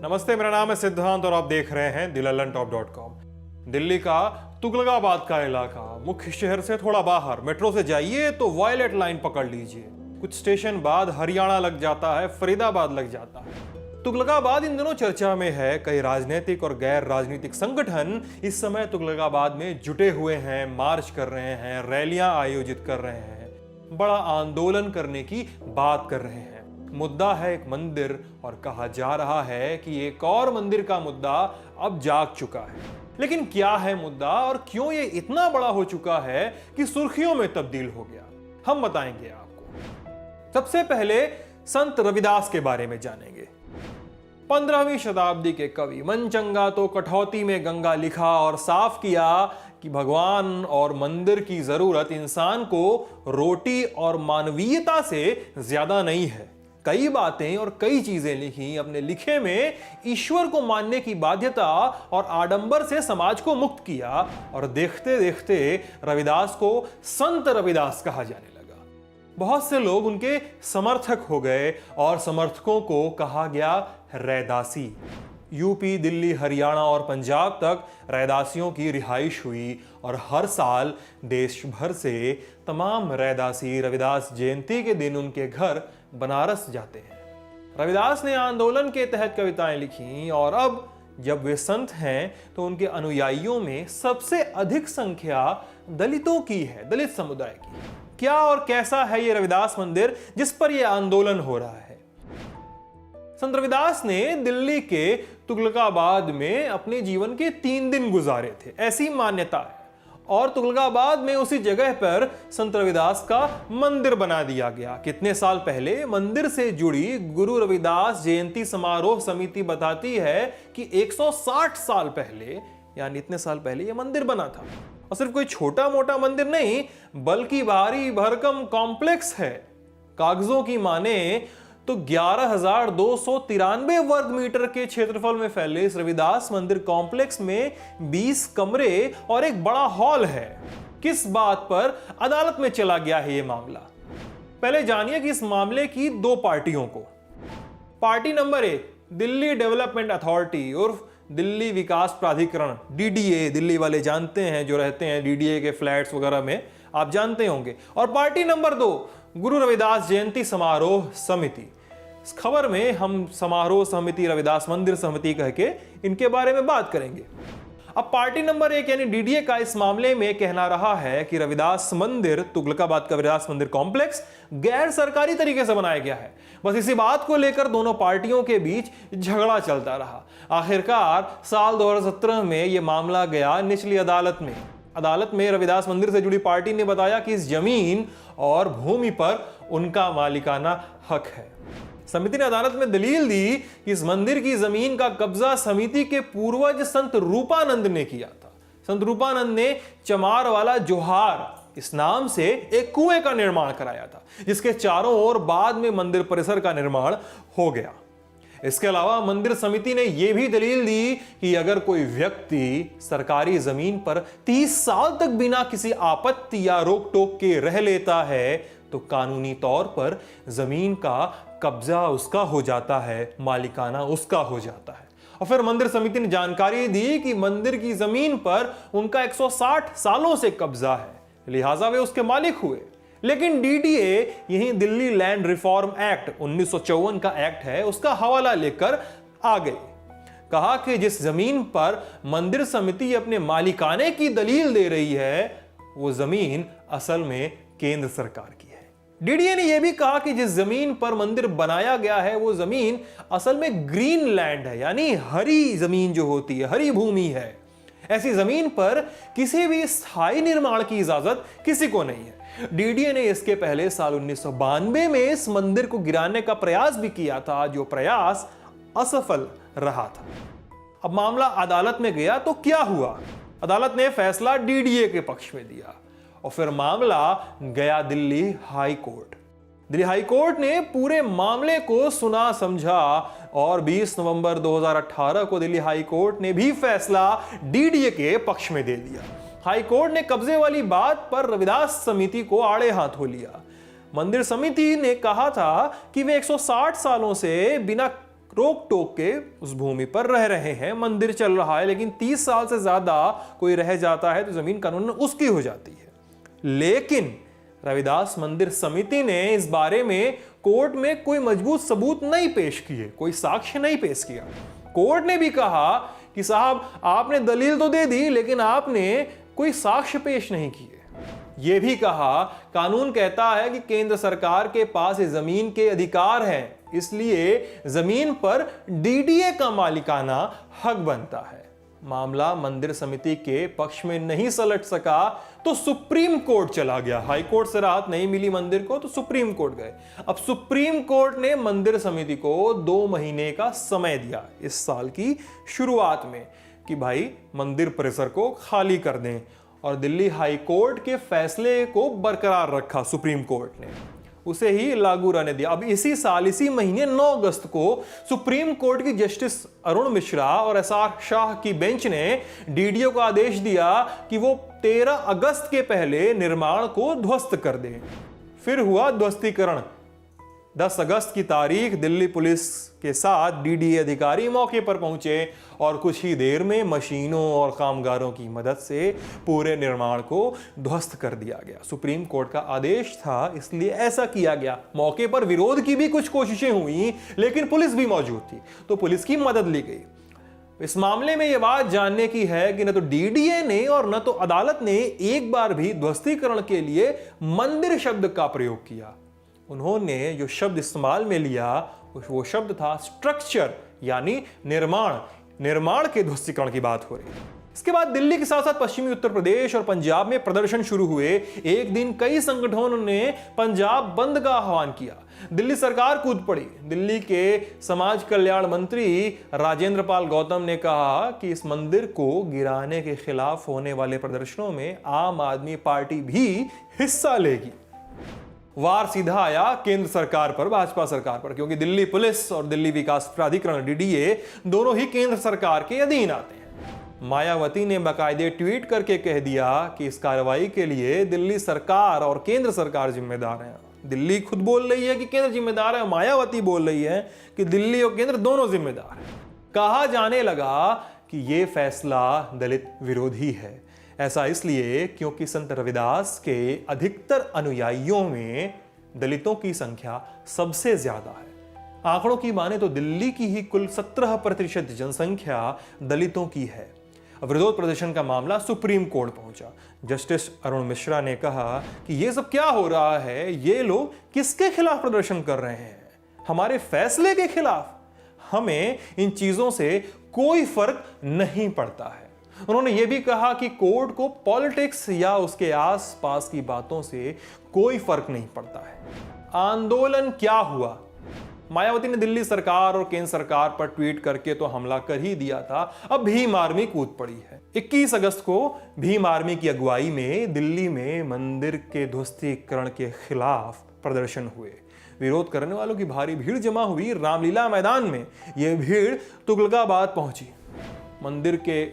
नमस्ते, मेरा नाम है सिद्धांत और आप देख रहे हैं दिल्लनटॉप.com। दिल्ली का तुगलकाबाद का इलाका, मुख्य शहर से थोड़ा बाहर, मेट्रो से जाइए तो वायलेट लाइन पकड़ लीजिए, कुछ स्टेशन बाद हरियाणा लग जाता है, फरीदाबाद लग जाता है। तुगलकाबाद इन दिनों चर्चा में है। कई राजनीतिक और गैर राजनीतिक संगठन इस समय तुगलकाबाद में जुटे हुए हैं, मार्च कर रहे हैं, रैलियां आयोजित कर रहे हैं, बड़ा आंदोलन करने की बात कर रहे हैं। मुद्दा है एक मंदिर और कहा जा रहा है कि एक और मंदिर का मुद्दा अब जाग चुका है। लेकिन क्या है मुद्दा और क्यों ये इतना बड़ा हो चुका है कि सुर्खियों में तब्दील हो गया, हम बताएंगे आपको। सबसे पहले संत रविदास के बारे में जानेंगे। 15वीं शताब्दी के कवि मनचंगा तो कठौती में गंगा लिखा और साफ किया कि भगवान और मंदिर की जरूरत इंसान को रोटी और मानवीयता से ज्यादा नहीं है। कई बातें और कई चीजें लिखी, अपने लिखे में ईश्वर को मानने की बाध्यता और आडंबर से समाज को मुक्त किया और देखते देखते रविदास को संत रविदास कहा जाने लगा। बहुत से लोग उनके समर्थक हो गए और समर्थकों को कहा गया रैदासी। यूपी, दिल्ली, हरियाणा और पंजाब तक रैदासियों की रिहाइश हुई और हर साल देश भर से तमाम रैदासी रविदास जयंती के दिन उनके घर बनारस जाते हैं। रविदास ने आंदोलन के तहत कविताएं लिखी और अब जब वे संत हैं तो उनके अनुयायियों में सबसे अधिक संख्या दलितों की है, दलित समुदाय की। क्या और कैसा है ये रविदास मंदिर जिस पर यह आंदोलन हो रहा है? संत रविदास ने दिल्ली के तुगलकाबाद में अपने जीवन के 3 दिन गुजारे थे, ऐसी मान्यता है। और तुगलकाबाद में उसी जगह पर संत रविदास का मंदिर बना दिया गया। कितने साल पहले? मंदिर से जुड़ी गुरु रविदास जयंती समारोह समिति बताती है कि 160 साल पहले, यानी इतने साल पहले यह मंदिर बना था। और सिर्फ कोई छोटा मोटा मंदिर नहीं, बल्कि भारी भरकम कॉम्प्लेक्स है। कागजों की माने तो 11,293 वर्ग मीटर के क्षेत्रफल में फैले इस रविदास मंदिर कॉम्प्लेक्स में 20 कमरे और एक बड़ा हॉल है। किस बात पर अदालत में चला गया है ये मामला? पहले जानिए कि इस मामले की 2 पार्टियों को। Party number 1 Delhi development authority उर्फ दिल्ली विकास प्राधिकरण, डीडीए, दिल्ली वाले जानते हैं, जो रहते हैं डीडीए के फ्लैट्स वगैरह में, आप जानते होंगे। और पार्टी नंबर 2 गुरु रविदास जयंती समारोह समिति। इस खबर में हम समारोह समिति, रविदास मंदिर समिति कह के इनके बारे में बात करेंगे। अब पार्टी नंबर 1 यानी डीडीए का इस मामले में कहना रहा है कि रविदास मंदिर, तुगलकाबाद का रविदास मंदिर कॉम्प्लेक्स गैर सरकारी तरीके से बनाया गया है। बस इसी बात को लेकर दोनों पार्टियों के बीच झगड़ा चलता रहा। आखिरकार साल 2017 में यह मामला गया निचली अदालत में। अदालत में रविदास मंदिर से जुड़ी पार्टी ने बताया कि इस जमीन और भूमि पर उनका मालिकाना हक है। समिति ने अदालत में दलील दी कि इस मंदिर की जमीन का कब्जा समिति के पूर्वज संत रूपानंद ने किया था। संत रूपानंद ने चमार वाला जोहार इस नाम से एक कुएं का निर्माण कराया था, जिसके चारों ओर बाद में मंदिर परिसर का निर्माण हो गया। इसके अलावा मंदिर समिति ने यह भी दलील दी कि अगर कोई व्यक्ति सरकारी जमीन पर 30 साल तक बिना किसी आपत्ति या रोक टोक के रह लेता है तो कानूनी तौर पर जमीन का कब्जा उसका हो जाता है, मालिकाना उसका हो जाता है। और फिर मंदिर समिति ने जानकारी दी कि मंदिर की जमीन पर उनका 160 सालों से कब्जा है, लिहाजा वे उसके मालिक हुए। लेकिन डीडीए यही दिल्ली लैंड रिफॉर्म एक्ट 1954 का एक्ट है, उसका हवाला लेकर आ गई। कहा कि जिस जमीन पर मंदिर समिति अपने मालिकाने की दलील दे रही है वो जमीन असल में केंद्र सरकार की है। डीडीए ने यह भी कहा कि जिस जमीन पर मंदिर बनाया गया है वो जमीन असल में ग्रीन लैंड है, यानी हरी जमीन जो होती है, हरी भूमि है। ऐसी जमीन पर किसी भी स्थायी निर्माण की इजाजत किसी को नहीं है। डीडीए ने इसके पहले साल 1992 में इस मंदिर को गिराने का प्रयास भी किया था, जो प्रयास असफल रहा था। अब मामला अदालत में गया तो क्या हुआ? अदालत ने फैसला डीडीए के पक्ष में दिया और फिर मामला गया Delhi high court. Delhi high court ने पूरे मामले को सुना समझा और 20 नवंबर 2018 को दिल्ली हाई कोर्ट ने भी फैसला डीडीए के पक्ष में दे दिया। हाई कोर्ट ने कब्जे वाली बात पर रविदास समिति को आड़े हाथों लिया। मंदिर समिति ने कहा था कि वे 160 सालों से बिना रोक टोक के उस भूमि पर रह रहे हैं, मंदिर चल रहा है, लेकिन 30 साल से ज्यादा कोई रह जाता है तो जमीन कानून उसकी हो जाती है। लेकिन रविदास मंदिर समिति ने इस बारे में कोर्ट में कोई मजबूत सबूत नहीं पेश किए, कोई साक्ष्य नहीं पेश किया। कोर्ट ने भी कहा कि साहब आपने दलील तो दे दी, लेकिन आपने कोई साक्ष्य पेश नहीं किए। यह भी कहा कानून कहता है कि केंद्र सरकार के पास ये जमीन के अधिकार हैं, इसलिए जमीन पर डीडीए का मालिकाना हक बनता है। मामला मंदिर समिति के पक्ष में नहीं सलट सका तो सुप्रीम कोर्ट चला गया। हाई कोर्ट से राहत नहीं मिली मंदिर को तो सुप्रीम कोर्ट गए। अब सुप्रीम कोर्ट ने मंदिर समिति को 2 महीने का समय दिया इस साल की शुरुआत में कि भाई मंदिर परिसर को खाली कर दें, और दिल्ली हाई कोर्ट के फैसले को बरकरार रखा सुप्रीम कोर्ट ने, उसे ही लागू रहने दिया। अब इसी साल इसी महीने 9 अगस्त को सुप्रीम कोर्ट की जस्टिस अरुण मिश्रा और एसआर शाह की बेंच ने डीडीओ को आदेश दिया कि वो 13 अगस्त के पहले निर्माण को ध्वस्त कर दे। फिर हुआ ध्वस्तीकरण। 10 अगस्त की तारीख दिल्ली पुलिस के साथ डीडीए अधिकारी मौके पर पहुंचे और कुछ ही देर में मशीनों और कामगारों की मदद से पूरे निर्माण को ध्वस्त कर दिया गया। सुप्रीम कोर्ट का आदेश था, इसलिए ऐसा किया गया। मौके पर विरोध की भी कुछ कोशिशें हुई, लेकिन पुलिस भी मौजूद थी तो पुलिस की मदद ली गई। इस मामले में यह बात जानने की है कि न तो डीडीए ने और न तो अदालत ने एक बार भी ध्वस्तीकरण के लिए मंदिर शब्द का प्रयोग किया। उन्होंने जो शब्द इस्तेमाल में लिया वो शब्द था स्ट्रक्चर, यानी निर्माण के ध्वस्तीकरण की बात हो रही है। इसके बाद दिल्ली के साथ साथ पश्चिमी उत्तर प्रदेश और पंजाब में प्रदर्शन शुरू हुए। एक दिन कई संगठनों ने पंजाब बंद का आह्वान किया। दिल्ली सरकार कूद पड़ी। दिल्ली के समाज कल्याण मंत्री राजेंद्र पाल गौतम ने कहा कि इस मंदिर को गिराने के खिलाफ होने वाले प्रदर्शनों में आम आदमी पार्टी भी हिस्सा लेगी। वार सीधा आया केंद्र सरकार पर, भाजपा सरकार पर, क्योंकि दिल्ली पुलिस और दिल्ली विकास प्राधिकरण डीडीए दोनों ही केंद्र सरकार के अधीन आते हैं। मायावती ने बाकायदे ट्वीट करके कह दिया कि इस कार्रवाई के लिए दिल्ली सरकार और केंद्र सरकार जिम्मेदार हैं। दिल्ली खुद बोल रही है कि केंद्र जिम्मेदार है, मायावती बोल रही है कि दिल्ली और केंद्र दोनों जिम्मेदार हैं। कहा जाने लगा कि यह फैसला दलित विरोधी है। ऐसा इसलिए क्योंकि संत रविदास के अधिकतर अनुयायियों में दलितों की संख्या सबसे ज्यादा है। आंकड़ों की माने तो दिल्ली की ही कुल 17% जनसंख्या दलितों की है। विरोध प्रदर्शन का मामला सुप्रीम कोर्ट पहुंचा। जस्टिस अरुण मिश्रा ने कहा कि यह सब क्या हो रहा है, ये लोग किसके खिलाफ प्रदर्शन कर रहे हैं? हमारे फैसले के खिलाफ। हमें इन चीजों से कोई फर्क नहीं पड़ता है। उन्होंने यह भी कहा कि कोर्ट को पॉलिटिक्स या उसके आसपास की बातों से कोई फर्क नहीं पड़ता है। आंदोलन क्या हुआ? मायावती ने दिल्ली सरकार और केंद्र सरकार पर ट्वीट करके तो हमला कर ही दिया था, अब भीम आर्मी कूद पड़ी है। 21 अगस्त को भीम आर्मी की अगुवाई में दिल्ली में मंदिर के ध्वस्तीकरण के खिलाफ प्रदर्शन हुए। विरोध करने वालों की भारी भीड़ जमा हुई रामलीला मैदान में। यह भीड़ तुगलकाबाद पहुंची। मंदिर के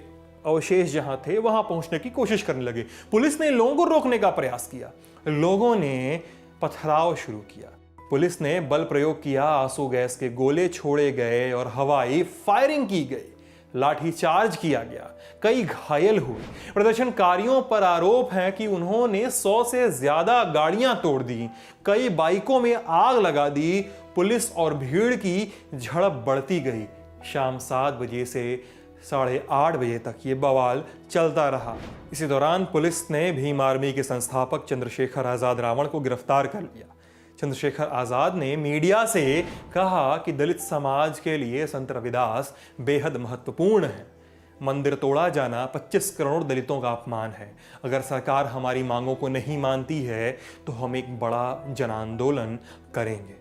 अवशेष जहां थे वहां पहुंचने की कोशिश करने लगे। पुलिस ने लोगों को रोकने का प्रयास किया। लोगों ने पथराव शुरू किया। पुलिस ने बल प्रयोग किया, आंसू गैस के गोले छोड़े गए और हवाई फायरिंग की गई। लाठीचार्ज किया गया, कई घायल हुए। प्रदर्शनकारियों पर आरोप है कि उन्होंने 100 से ज्यादा गाड़ियां तोड़ दी, कई बाइकों में आग लगा दी। पुलिस और भीड़ की झड़प बढ़ती गई। शाम 7 बजे से 8:30 बजे तक ये बवाल चलता रहा। इसी दौरान पुलिस ने भीम आर्मी के संस्थापक चंद्रशेखर आजाद रावण को गिरफ्तार कर लिया। चंद्रशेखर आजाद ने मीडिया से कहा कि दलित समाज के लिए संत रविदास बेहद महत्वपूर्ण है। मंदिर तोड़ा जाना 25 करोड़ दलितों का अपमान है। अगर सरकार हमारी मांगों को नहीं मानती है तो हम एक बड़ा जन आंदोलन करेंगे।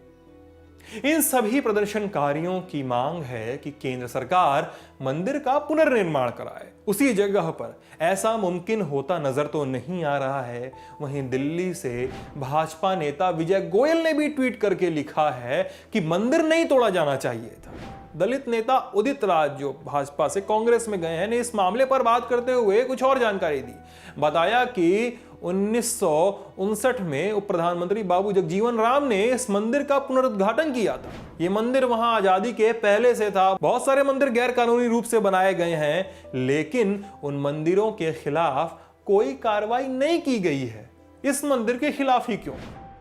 इन सभी प्रदर्शनकारियों की मांग है कि केंद्र सरकार मंदिर का पुनर्निर्माण कराए उसी जगह पर। ऐसा मुमकिन होता नजर तो नहीं आ रहा है। वहीं दिल्ली से भाजपा नेता विजय गोयल ने भी ट्वीट करके लिखा है कि मंदिर नहीं तोड़ा जाना चाहिए था। दलित नेता उदित राज जो भाजपा से कांग्रेस में गए हैं ने इस मामले पर बात करते हुए कुछ और जानकारी दी। बताया कि 1959 में उप प्रधानमंत्री बाबू जगजीवन राम ने इस मंदिर का पुनरुद्घाटन किया था। ये मंदिर वहां आजादी के पहले से था। बहुत सारे मंदिर गैर कानूनी रूप से बनाए गए हैं, लेकिन उन मंदिरों के खिलाफ कोई कार्रवाई नहीं की गई है। इस मंदिर के खिलाफ ही क्यों?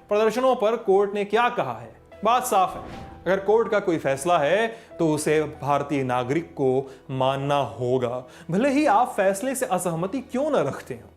प्रदर्शनों पर कोर्ट ने क्या कहा है? बात साफ है, अगर कोर्ट का कोई फैसला है तो उसे भारतीय नागरिक को मानना होगा, भले ही आप फैसले से असहमति क्यों न रखते हो।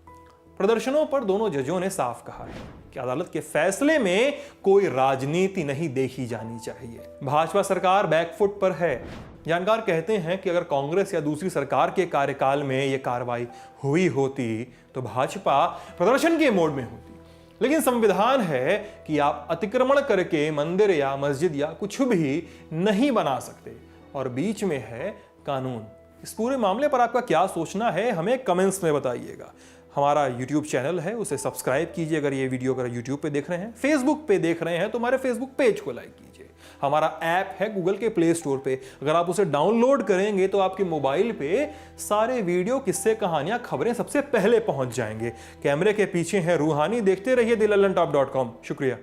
प्रदर्शनों पर दोनों जजों ने साफ कहा है कि अदालत के फैसले में कोई राजनीति नहीं देखी जानी चाहिए। भाजपा सरकार बैकफुट पर है। जानकार कहते हैं कि अगर कांग्रेस या दूसरी सरकार के कार्यकाल में यह कार्रवाई हुई होती तो भाजपा प्रदर्शन के मोड में होती, लेकिन संविधान है कि आप अतिक्रमण करके मंदिर या मस्जिद या कुछ भी नहीं बना सकते, और बीच में है कानून। इस पूरे मामले पर आपका क्या सोचना है, हमें कमेंट्स में बताइएगा। हमारा YouTube चैनल है, उसे सब्सक्राइब कीजिए अगर ये वीडियो अगर YouTube पे देख रहे हैं। Facebook पे देख रहे हैं तो हमारे Facebook पेज को लाइक कीजिए। हमारा ऐप है गूगल के प्ले स्टोर पे, अगर आप उसे डाउनलोड करेंगे तो आपके मोबाइल पे सारे वीडियो, किस्से, कहानियां, खबरें सबसे पहले पहुंच जाएंगे। कैमरे के पीछे है रूहानी। देखते रहिए दिललंटॉप.com। शुक्रिया।